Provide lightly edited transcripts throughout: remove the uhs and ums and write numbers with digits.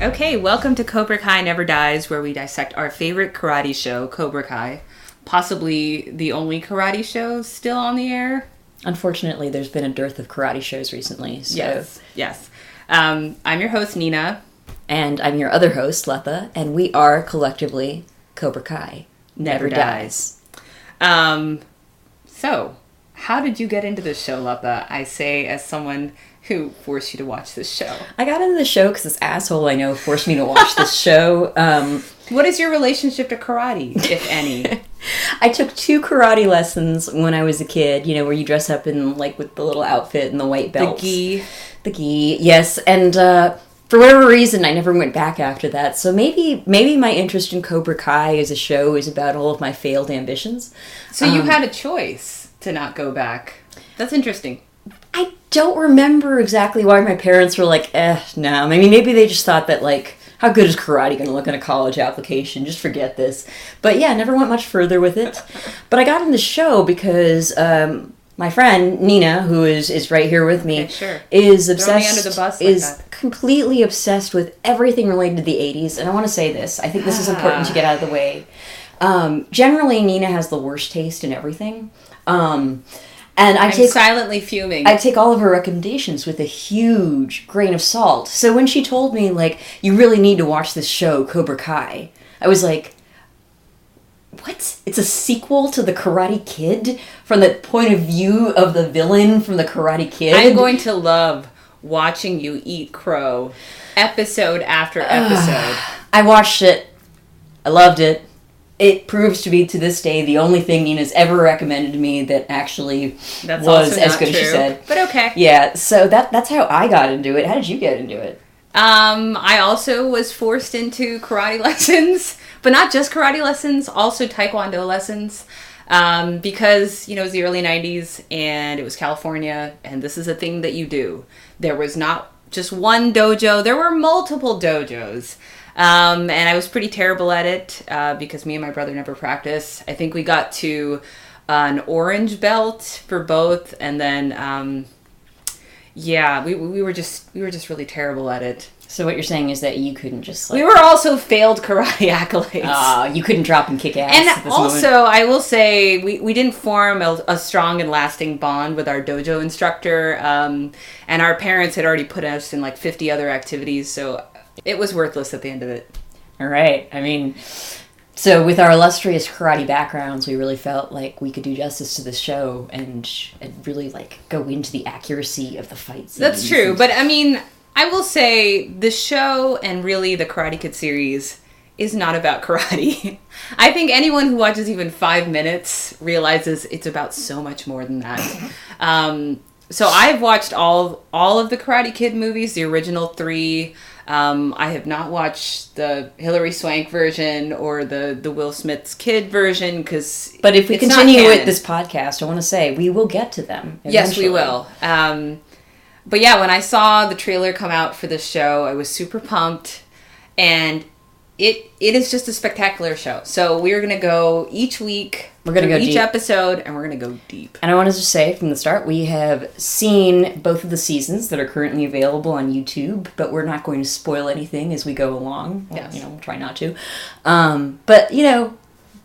Okay, welcome to Cobra Kai Never Dies, where we dissect our favorite karate show, Cobra Kai. Possibly the only karate show still on the air. Unfortunately, there's been a dearth of karate shows recently. So. Yes. I'm your host, Nina. And I'm your other host, Lata, and we are collectively Cobra Kai Never Dies. So, how did you get into this show, Lata? I say as someone who forced you to watch this show. I got into the show because this asshole I know forced me to watch this show. What is your relationship to karate, if any? I took 2 karate lessons when I was a kid, where you dress up in, with the little outfit and the white belts. The gi, yes. And for whatever reason, I never went back after that. So maybe my interest in Cobra Kai as a show is about all of my failed ambitions. So you had a choice to not go back. That's interesting. I don't remember exactly why my parents were like, no. Maybe they just thought that, how good is karate going to look in a college application? Just forget this. But yeah, never went much further with it. But I got in the show because my friend, Nina, who is right here with me, is obsessed, under the bus completely obsessed with everything related to the 80s. And I want to say this. I think this is important to get out of the way. Generally, Nina has the worst taste in everything. And I'm silently fuming. I take all of her recommendations with a huge grain of salt. So when she told me, you really need to watch this show, Cobra Kai, I was like, what? It's a sequel to The Karate Kid? From the point of view of the villain from The Karate Kid? I'm going to love watching you eat crow episode after episode. I watched it. I loved it. It proves to be, to this day, the only thing Nina's ever recommended to me that actually was as good as she said. But okay. Yeah, so that's how I got into it. How did you get into it? I also was forced into karate lessons, but not just karate lessons, also taekwondo lessons. Because, it was the early 90s and it was California, and this is a thing that you do. There was not just one dojo, there were multiple dojos. And I was pretty terrible at it because me and my brother never practiced. I think we got to an orange belt for both, and then we were just really terrible at it. So what you're saying is that you couldn't just we were also failed karate accolades. You couldn't drop and kick ass. And at this also, moment. I will say we didn't form a strong and lasting bond with our dojo instructor, and our parents had already put us in 50 other activities, so it was worthless at the end of it. All right. So with our illustrious karate backgrounds, we really felt like we could do justice to this show and really go into the accuracy of the fights. That's true. But I will say the show and really the Karate Kid series is not about karate. I think anyone who watches even 5 minutes realizes it's about so much more than that. So I've watched all of the Karate Kid movies, the original 3. I have not watched the Hilary Swank version or the Will Smith's kid version But if we continue with this podcast, I want to say we will get to them eventually. Yes, we will. But yeah, when I saw the trailer come out for this show, I was super pumped, and it is just a spectacular show. So we're going to go each week. We're going to go each deep. Episode, and we're going to go deep. And I want to just say from the start, we have seen both of the seasons that are currently available on YouTube, but we're not going to spoil anything as we go along. Yes. We'll try not to. But,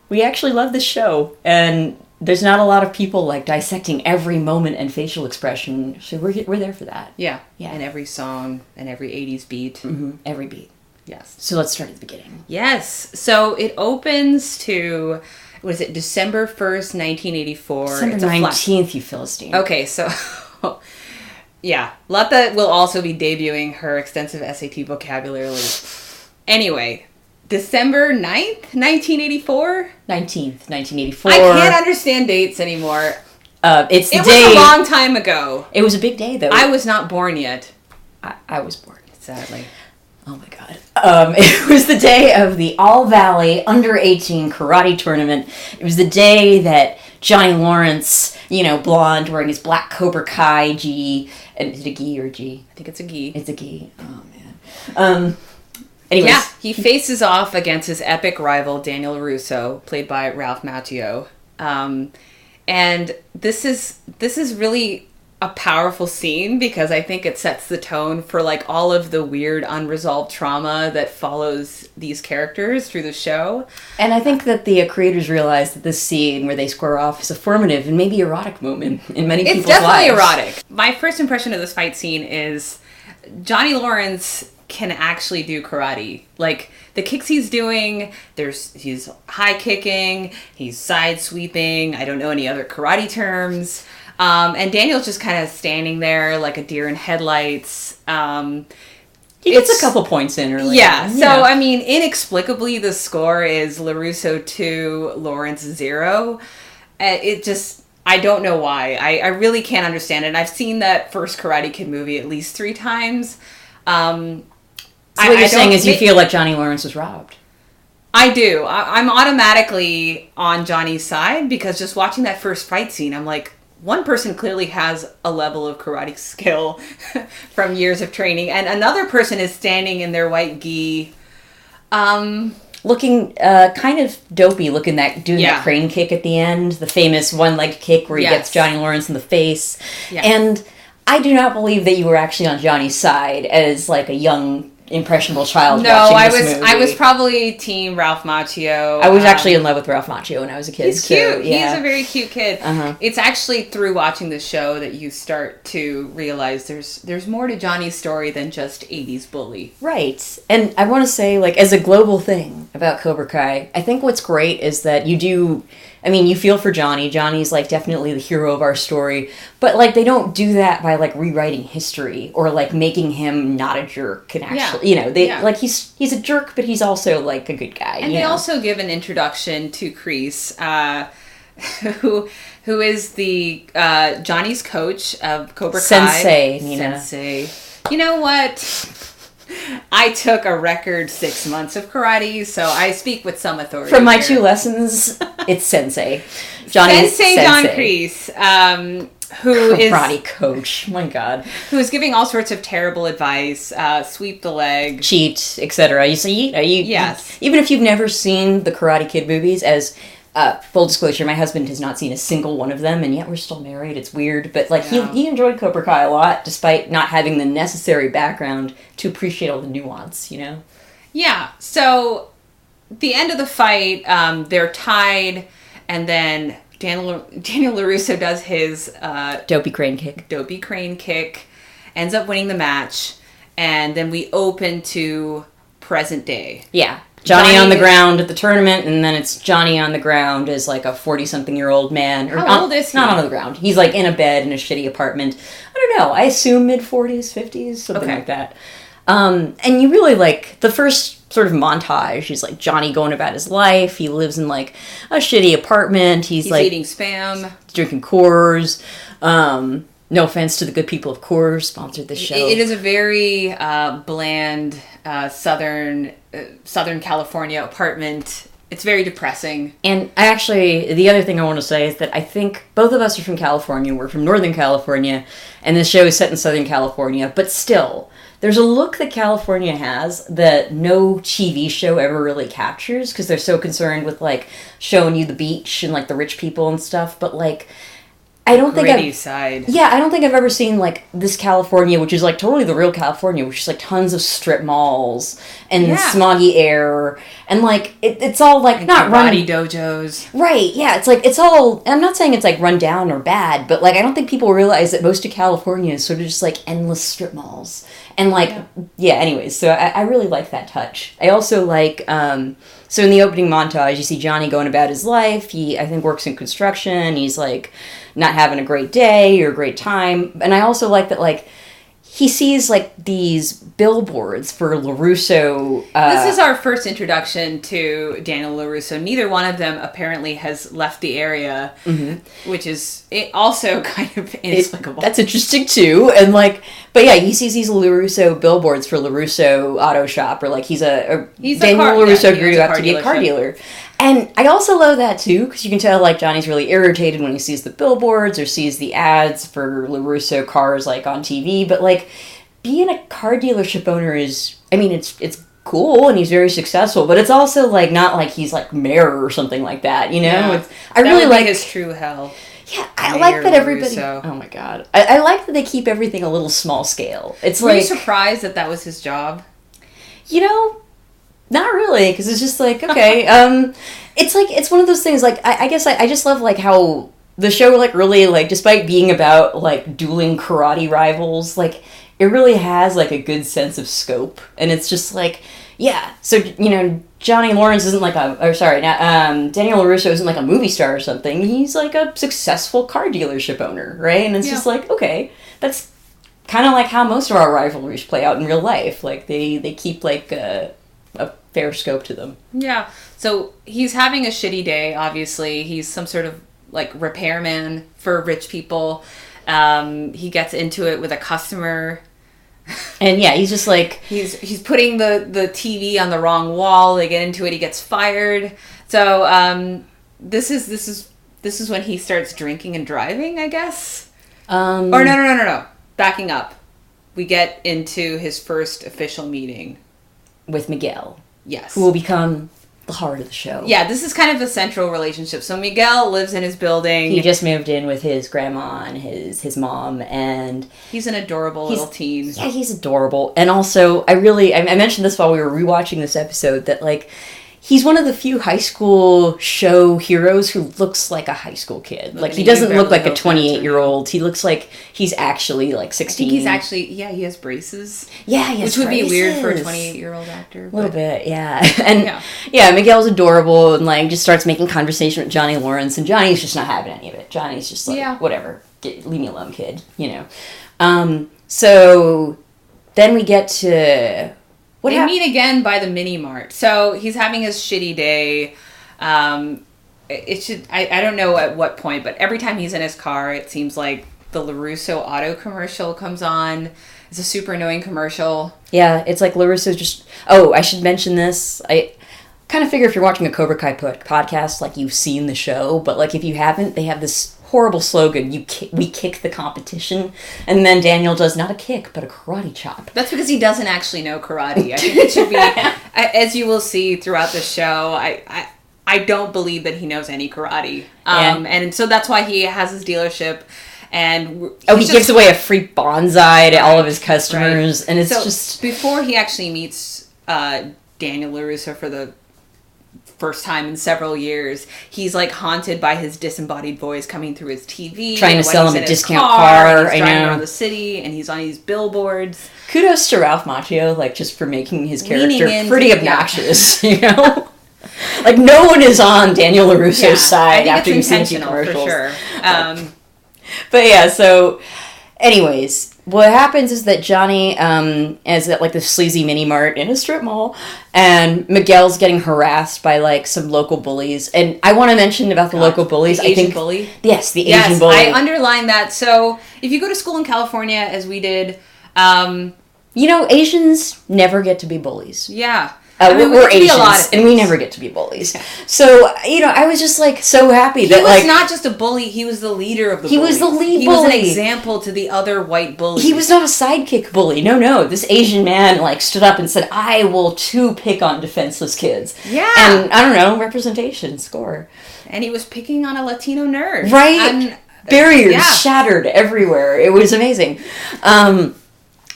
we actually love this show, and there's not a lot of people dissecting every moment and facial expression, so we're there for that. Yeah. And every song and every 80s beat. Mm-hmm. Every beat. Yes. So let's start at the beginning. Yes. So it opens to, what is it, December 1st, 1984. December 19th, you Philistine. Okay, so, yeah. Lata will also be debuting her extensive SAT vocabulary. Anyway, December 9th, 1984? 19th, 1984. I can't understand dates anymore. It was a long time ago. It was a big day, though. I was not born yet. I was born. Sadly. Oh my god. It was the day of the All Valley Under 18 Karate Tournament. It was the day that Johnny Lawrence, blonde, wearing his black Cobra Kai gi. And is it a gi or a gi? I think it's a gi. It's a gi. Oh man. Anyways. Yeah, he faces off against his epic rival, Daniel LaRusso, played by Ralph Macchio. And this is really a powerful scene because I think it sets the tone for like all of the weird unresolved trauma that follows these characters through the show. And I think that the creators realized that this scene where they square off is a formative and maybe erotic moment in many people's lives. It's definitely erotic. My first impression of this fight scene is Johnny Lawrence can actually do karate. Like, the kicks he's doing, he's high kicking, he's side sweeping, I don't know any other karate terms. And Daniel's just kind of standing there like a deer in headlights. He gets a couple points in early. Yeah. So, I mean, inexplicably, the score is LaRusso 2, Lawrence 0. I don't know why. I really can't understand it. And I've seen that first Karate Kid movie at least 3 times. So what you're saying is you feel like Johnny Lawrence was robbed. I do. I'm automatically on Johnny's side because just watching that first fight scene, I'm like, one person clearly has a level of karate skill from years of training, and another person is standing in their white gi. Looking kind of dopey, doing that crane kick at the end, the famous one-legged kick where he gets Johnny Lawrence in the face. Yes. And I do not believe that you were actually on Johnny's side as like a young, impressionable child watching this movie. I was probably team Ralph Macchio. I was actually in love with Ralph Macchio when I was a kid. He's cute. He's a very cute kid. It's actually through watching the show that you start to realize there's more to Johnny's story than just 80s bully. Right. And I want to say, like, as a global thing about Cobra Kai, I think what's great is that you feel for Johnny. Johnny's, like, definitely the hero of our story. But, like, they don't do that by, like, rewriting history or, like, making him not a jerk. And actually, like, he's a jerk, but he's also, like, a good guy. And they also give an introduction to Kreese, who is the Johnny's coach of Cobra Kai. Sensei. You know what? I took a record 6 months of karate, so I speak with some authority. From my 2 lessons, it's Sensei. Sensei John Kreese, who is karate coach. My God, who is giving all sorts of terrible advice: sweep the leg, cheat, etc. You see, yes. Even if you've never seen the Karate Kid movies, as full disclosure, my husband has not seen a single one of them, and yet we're still married. It's weird, but like he enjoyed Cobra Kai a lot, despite not having the necessary background to appreciate all the nuance. Yeah. So the end of the fight, they're tied, and then Daniel LaRusso does his dopey crane kick, ends up winning the match, and then we open to present day. Yeah. Johnny on the ground at the tournament, and then it's Johnny on the ground as like a 40-something-year-old man. How old is he? Not on the ground. He's like in a bed in a shitty apartment. I don't know. I assume mid-40s, 50s, something like that. And you really like the first sort of montage. He's like Johnny going about his life. He lives in like a shitty apartment. He's like eating Spam, drinking Coors. No offense to the good people of Coors, sponsored this show. It is a very bland Southern California apartment. It's very depressing. And the other thing I want to say is that I think both of us are from California. We're from Northern California, and this show is set in Southern California. But still, there's a look that California has that no TV show ever really captures because they're so concerned with, like, showing you the beach and, like, the rich people and stuff. But, like, I don't think I've ever seen like this California, which is like totally the real California, which is like tons of strip malls and smoggy air and like it's all like not karate dojos. Right, yeah, it's all, I'm not saying it's like run down or bad, but like I don't think people realize that most of California is sort of just like endless strip malls. And like anyways, so I really like that touch. I also like so in the opening montage, you see Johnny going about his life. He, I think, works in construction. He's, like, not having a great day or a great time. And I also like that, like, he sees, like, these billboards for LaRusso. This is our first introduction to Daniel LaRusso. Neither one of them apparently has left the area, which is also kind of inexplicable. That's interesting, too. And, like, but yeah, he sees these LaRusso billboards for LaRusso Auto Shop, or, like, he's Daniel LaRusso grew up to be a car dealer. And I also love that, too, because you can tell, like, Johnny's really irritated when he sees the billboards or sees the ads for LaRusso cars, like, on TV. But, like, being a car dealership owner is, I mean, it's cool and he's very successful, but it's also, like, not like he's, like, mayor or something like that, you know? Yeah. I really like his true hell. Yeah, I Mayor like that everybody... LaRusso. Oh my god. I like that they keep everything a little small scale. It's Were you like... surprised that was his job? You know, not really, because it's just like, okay. It's like, it's one of those things, like, I guess I just love, like, how the show, like, really, like, despite being about, like, dueling karate rivals, like, it really has, like, a good sense of scope. And it's just like, yeah, so, you know, Johnny Lawrence isn't like Daniel LaRusso isn't like a movie star or something. He's like a successful car dealership owner, right? And it's just like, okay, that's kind of like how most of our rivalries play out in real life. Like, they keep, like, a fair scope to them. Yeah. So he's having a shitty day, obviously. He's some sort of, like, repairman for rich people. He gets into it with a customer. And yeah, he's just like... He's putting the TV on the wrong wall. They get into it. He gets fired. So this is when he starts drinking and driving, I guess. Or no. Backing up. We get into his first official meeting. With Miguel. Yes. Who will become the heart of the show. Yeah, this is kind of the central relationship. So Miguel lives in his building. He just moved in with his grandma and his mom, and... He's an adorable little teen. Yeah, he's adorable. And also, I mentioned this while we were rewatching this episode, that, like, he's one of the few high school show heroes who looks like a high school kid. Like, he doesn't look like a 28-year-old. He looks like he's actually, like, 16. I think he's actually... Yeah, he has braces. Yeah, he has Which would braces. be weird for a 28-year-old actor. A little bit, yeah. And, yeah, Miguel's adorable and, like, just starts making conversation with Johnny Lawrence, and Johnny's just not having any of it. Johnny's just like, whatever. Leave me alone, kid. You know. So then we get to... They meet again by the mini mart. So he's having his shitty day. I don't know at what point, but every time he's in his car, it seems like the LaRusso auto commercial comes on. It's a super annoying commercial. Yeah, it's like LaRusso just... Oh, I should mention this. I kind of figure if you're watching a Cobra Kai podcast, like, you've seen the show, but, like, if you haven't, they have this horrible slogan, we kick the competition, and then Daniel does not a kick, but a karate chop. That's because he doesn't actually know karate. I think it should be, as you will see throughout the show, I don't believe that he knows any karate. And so that's why he has his dealership, and... he gives away a free bonsai to all of his customers, and it's just... Before he actually meets Daniel LaRusso for the first time in several years, he's, like, haunted by his disembodied voice coming through his TV, trying to sell him a discount car. He's driving around the city, and he's on these billboards. Kudos to Ralph Macchio, like, just for making his character pretty obnoxious, you know. Like, no one is on Daniel LaRusso's side after you've seen the commercials. For sure. But yeah, so anyways, what happens is that Johnny is at, like, the sleazy mini mart in a strip mall, and Miguel's getting harassed by, like, some local bullies. And I want to mention about the local bullies. The Asian bully? Yes, the Asian bully. I underlined that. So if you go to school in California, as we did... you know, Asians never get to be bullies. Yeah. We're Asians, and we never get to be bullies. So, you know, I was just, like, so happy that, like... He was not just a bully, he was the leader of the bullies. He was the lead bully. He was an example to the other white bullies. He was not a sidekick bully. No. This Asian man, like, stood up and said, I will, too, pick on defenseless kids. Yeah. And, I don't know, representation, score. And he was picking on a Latino nerd. Right? Barriers shattered everywhere. It was amazing.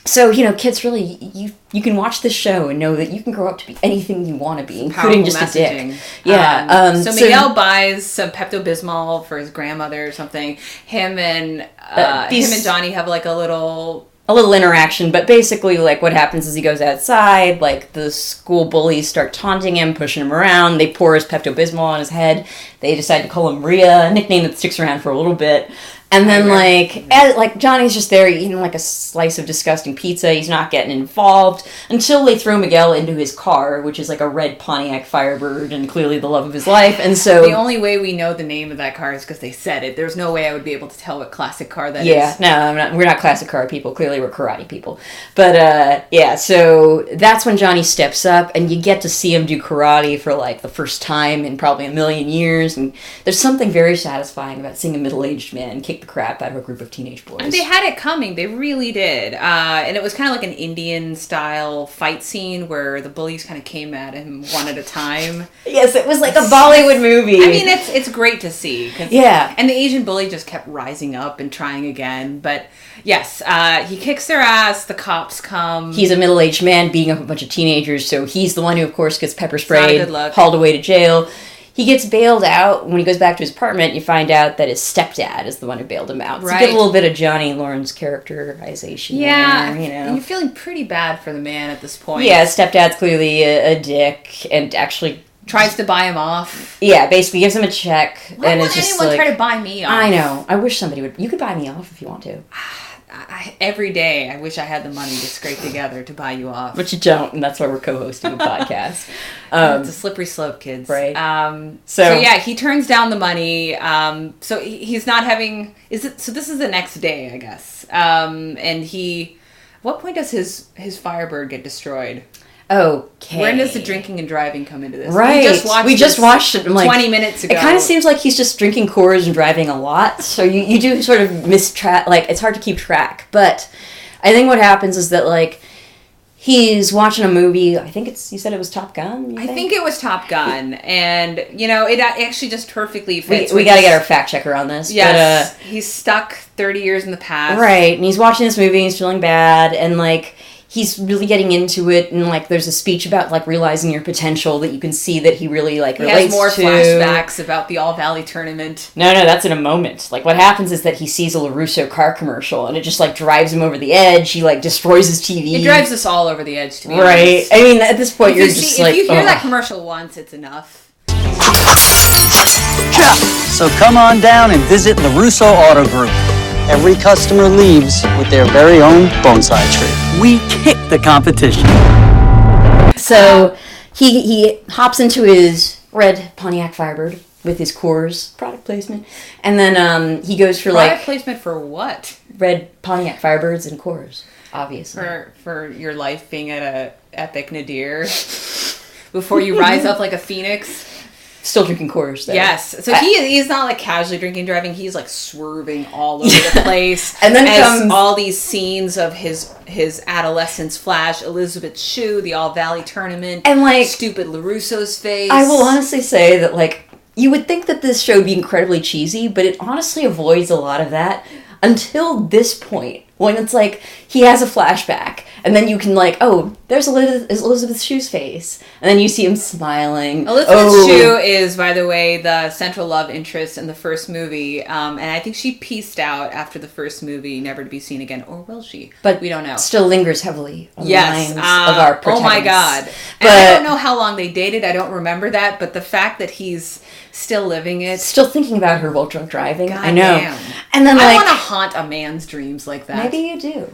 So, you know, kids, really, you can watch this show and know that you can grow up to be anything you want to be, including just messaging. A dick. Yeah. So Miguel buys some Pepto-Bismol for his grandmother or something. Him and Johnny have, like, a little interaction, but basically, like, what happens is he goes outside, like, the school bullies start taunting him, pushing him around, they pour his Pepto-Bismol on his head, they decide to call him Rhea, a nickname that sticks around for a little bit. And then, like Johnny's just there eating, like, a slice of disgusting pizza. He's not getting involved until they throw Miguel into his car, which is, like, a red Pontiac Firebird and clearly the love of his life. And so... The only way we know the name of that car is because they said it. There's no way I would be able to tell what classic car that is. Yeah, no, we're not classic car people. Clearly we're karate people. But, yeah, so that's when Johnny steps up, and you get to see him do karate for, like, the first time in probably a million years. And there's something very satisfying about seeing a middle-aged man kick the the crap out of a group of teenage boys. And they had it coming. They really did. And it was kind of like an Indian-style fight scene where the bullies kind of came at him one at a time. Yes, it was like a Bollywood movie. I mean, it's great to see. Yeah. And the Asian bully just kept rising up and trying again. But yes, he kicks their ass. The cops come. He's a middle-aged man beating up a bunch of teenagers, so he's the one who, of course, gets pepper sprayed, hauled away to jail. He gets bailed out. When he goes back to his apartment, you find out that his stepdad is the one who bailed him out. So you get a little bit of Johnny Lawrence characterization there, you know. And you're feeling pretty bad for the man at this point. Yeah, his stepdad's clearly a dick and actually tries to buy him off. Yeah, basically gives him a check. Why and would it's just anyone like, try to buy me off? I know. I wish somebody would. You could buy me off if you want to. Every day, I wish I had the money to scrape together to buy you off. But you don't, and that's why we're co-hosting a podcast. It's a slippery slope, kids. Right. So yeah, he turns down the money. So he's not having... So this is the next day, I guess. And he... What point does his Firebird get destroyed? Okay. When does the drinking and driving come into this? Right. We just watched it 20 minutes ago. It kind of seems like he's just drinking Coors and driving a lot. So you do sort of miss track. Like, it's hard to keep track. But I think what happens is that, like, he's watching a movie. I think you said it was Top Gun? I think it was Top Gun. And, you know, it actually just perfectly fits. We got to get our fact checker on this. Yes. But, he's stuck 30 years in the past. Right. And he's watching this movie and he's feeling bad. And, like... He's really getting into it, and, like, there's a speech about, like, realizing your potential that you can see that he really, like, relates to. He has more flashbacks about the All Valley tournament. No, that's in a moment. Like, what happens is that he sees a LaRusso car commercial, and it just, like, drives him over the edge. He, like, destroys his TV. It drives us all over the edge, to be honest. Right. I mean, at this point, you're just like, if you hear that commercial once, it's enough. Yeah. So come on down and visit LaRusso Auto Group. Every customer leaves with their very own bonsai tree. We kick the competition. So he hops into his red Pontiac Firebird with his Coors product placement, and then he goes for product placement for what? Red Pontiac Firebirds and Coors, obviously. For your life being at a epic nadir before you rise up like a phoenix. Still drinking Coors, though. Yes. So he's not, like, casually drinking and driving. He's, like, swerving all over the place. And then comes all these scenes of his adolescence flash, Elizabeth Shue, the All Valley tournament, and, like, stupid LaRusso's face. I will honestly say that, like, you would think that this show would be incredibly cheesy, but it honestly avoids a lot of that until this point. When it's like, he has a flashback, and then you can, like, oh, there's Elizabeth Shue's face. And then you see him smiling. Elizabeth Shue is, by the way, the central love interest in the first movie. And I think she pieced out after the first movie, never to be seen again. Or will she? But we don't know. Still lingers heavily on the minds of our protagonists. Oh my god. And I don't know how long they dated. I don't remember that. But the fact that he's still living it. Still thinking about her while drunk driving. God I know. Damn. And then, I want to haunt a man's dreams like that. Maybe you do.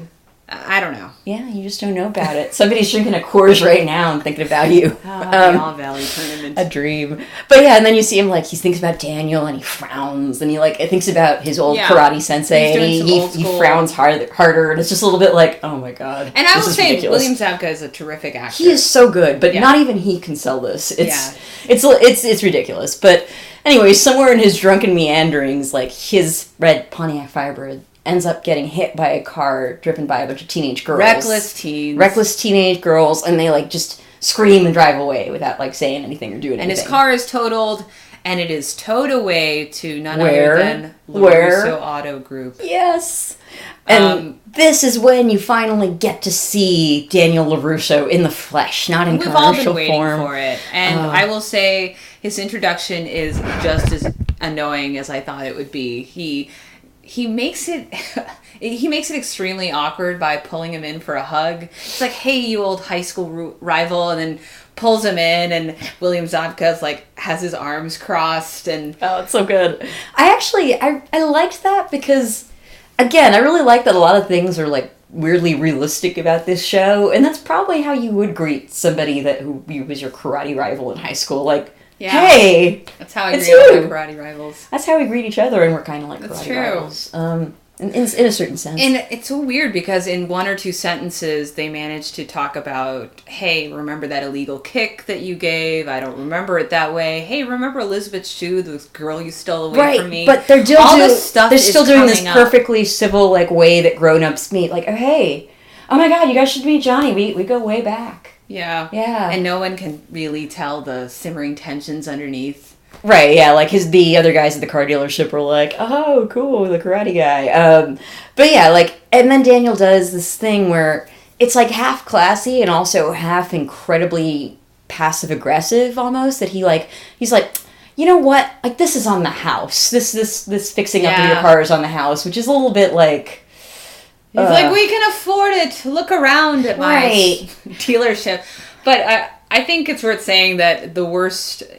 I don't know. Yeah, you just don't know about it. Somebody's drinking a Coors right now and thinking about you. The All Valley tournament. A dream. But yeah, and then you see him, like, he thinks about Daniel and he frowns and he, like, thinks about his old karate sensei and he frowns harder and it's just a little bit like, oh my god. And I will say, ridiculous. William Zabka is a terrific actor. He is so good, but not even he can sell this. It's ridiculous. But anyway, somewhere in his drunken meanderings, like, his red Pontiac Firebird ends up getting hit by a car driven by a bunch of teenage girls. Reckless teens. Reckless teenage girls, and they, like, just scream and drive away without, like, saying anything or doing anything. And his car is totaled, and it is towed away to none other than LaRusso Auto Group. Yes. And this is when you finally get to see Daniel LaRusso in the flesh, not in commercial form. We've all been waiting for it. And I will say his introduction is just as annoying as I thought it would be. He makes it extremely awkward by pulling him in for a hug. It's like, hey, you old high school rival, and then pulls him in, and William Zabka's like has his arms crossed, and it's so good. I liked that because, again, I really like that a lot of things are like weirdly realistic about this show, and that's probably how you would greet somebody who was your karate rival in high school, like. Yeah. Hey, that's how I greet all my karate rivals. That's how we greet each other, and we're kind of like karate rivals. And in a certain sense. And it's so weird because in one or two sentences, they managed to talk about, hey, remember that illegal kick that you gave? I don't remember it that way. Hey, remember Elizabeth Shue, the girl you stole away from me? But they're still doing this perfectly civil like way that grown-ups meet. Like, oh, hey, oh my God, you guys should meet Johnny. We go way back. Yeah. Yeah. And no one can really tell the simmering tensions underneath. Right, yeah, like the other guys at the car dealership were like, oh, cool, the karate guy. But yeah, like, and then Daniel does this thing where it's like half classy and also half incredibly passive-aggressive almost, that he's like, you know what, like, this is on the house. This fixing up of your car is on the house, which is a little bit like... He's like, we can afford it. Look around at my dealership. But I think it's worth saying that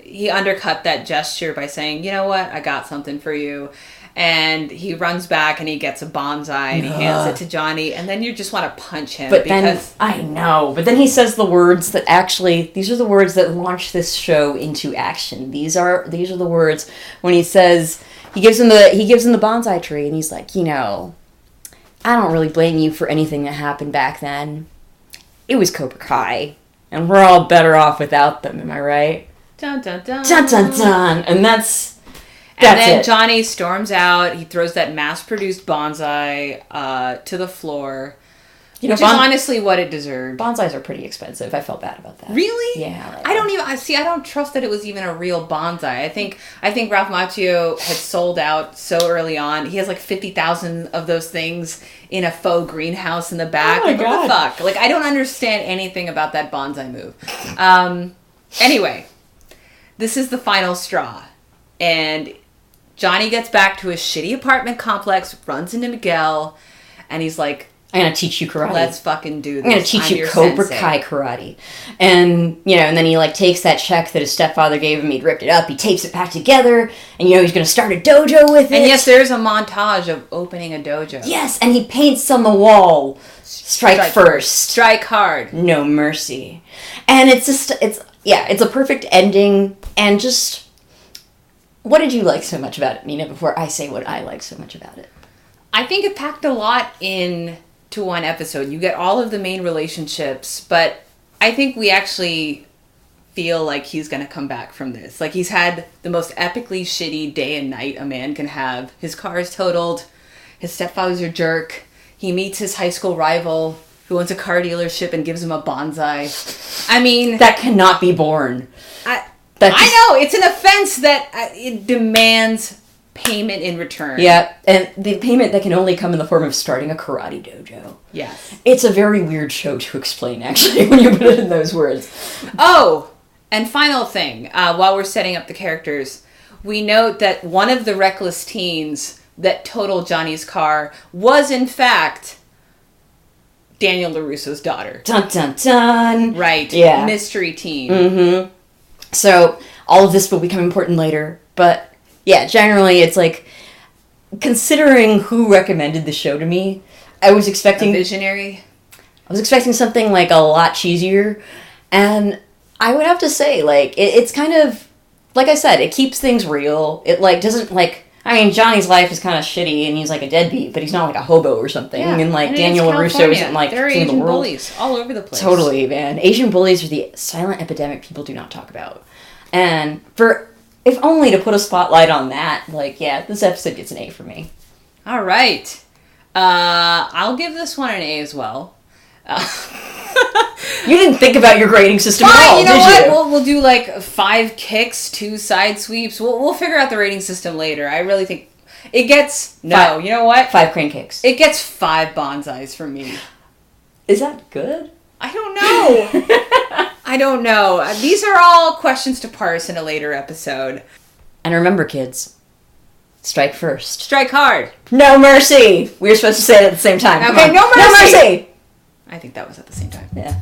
he undercut that gesture by saying, you know what, I got something for you. And he runs back and he gets a bonsai and he hands it to Johnny. And then you just want to punch him. But then he says the words that actually, these are the words that launch this show into action. These are the words when he says, he gives him the bonsai tree and he's like, you know, I don't really blame you for anything that happened back then. It was Cobra Kai. And we're all better off without them, am I right? Dun, dun, dun. Dun, dun, dun. And that's then it. Johnny storms out. He throws that mass-produced bonsai to the floor. Which is honestly what it deserved. Bonsais are pretty expensive. I felt bad about that. Really? Yeah. I don't trust that it was even a real bonsai. I think Ralph Macchio had sold out so early on. He has like 50,000 of those things in a faux greenhouse in the back. Oh my God. What the fuck? Like, I don't understand anything about that bonsai move. Anyway, this is the final straw. And Johnny gets back to his shitty apartment complex, runs into Miguel, and he's like, I'm going to teach you karate. Let's fucking do this. I'm going to teach you Cobra Kai karate. And, you know, and then he, like, takes that check that his stepfather gave him. He'd ripped it up. He tapes it back together. And, you know, he's going to start a dojo with it. And yes, there's a montage of opening a dojo. Yes, and he paints on the wall, strike first. Strike hard. No mercy. And it's just, it's a perfect ending. And just, what did you like so much about it, Nina, before I say what I like so much about it? I think it packed a lot in to one episode. You get all of the main relationships, but I think we actually feel like he's going to come back from this. Like, he's had the most epically shitty day and night a man can have. His car is totaled. His stepfather's a jerk. He meets his high school rival who owns a car dealership and gives him a bonsai. I mean... That cannot be borne. I know! It's an offense that it demands payment in return. Yeah, and the payment that can only come in the form of starting a karate dojo. Yes. It's a very weird show to explain, actually, when you put it in those words. Oh, and final thing, while we're setting up the characters, we note that one of the reckless teens that totaled Johnny's car was, in fact, Daniel LaRusso's daughter. Dun, dun, dun. Right. Yeah. Mystery teen. Mm-hmm. So, all of this will become important later, but... Yeah, generally, it's like, considering who recommended the show to me, I was expecting... A visionary? I was expecting something, like, a lot cheesier, and I would have to say, like, it's kind of, like I said, it keeps things real. It, like, doesn't, like... I mean, Johnny's life is kind of shitty, and he's, like, a deadbeat, but he's not, like, a hobo or something. Yeah. And, like, and Daniel LaRusso isn't, like, there are king of Asian the world. bullies all over the place. Totally, man. Asian bullies are the silent epidemic people do not talk about. And if only to put a spotlight on that, like, yeah, this episode gets an A for me. All right. I'll give this one an A as well. You didn't think about your grading system at all, you know did what? you? We'll do, like, 5 kicks, 2 side sweeps. We'll figure out the rating system later. I really think it gets... No, you know what? 5 crane kicks. It gets 5 bonsais for me. Is that good? I don't know. I don't know. These are all questions to parse in a later episode. And remember, kids, strike first. Strike hard. No mercy. We were supposed to say it at the same time. Okay, no mercy. No mercy. I think that was at the same time. Yeah.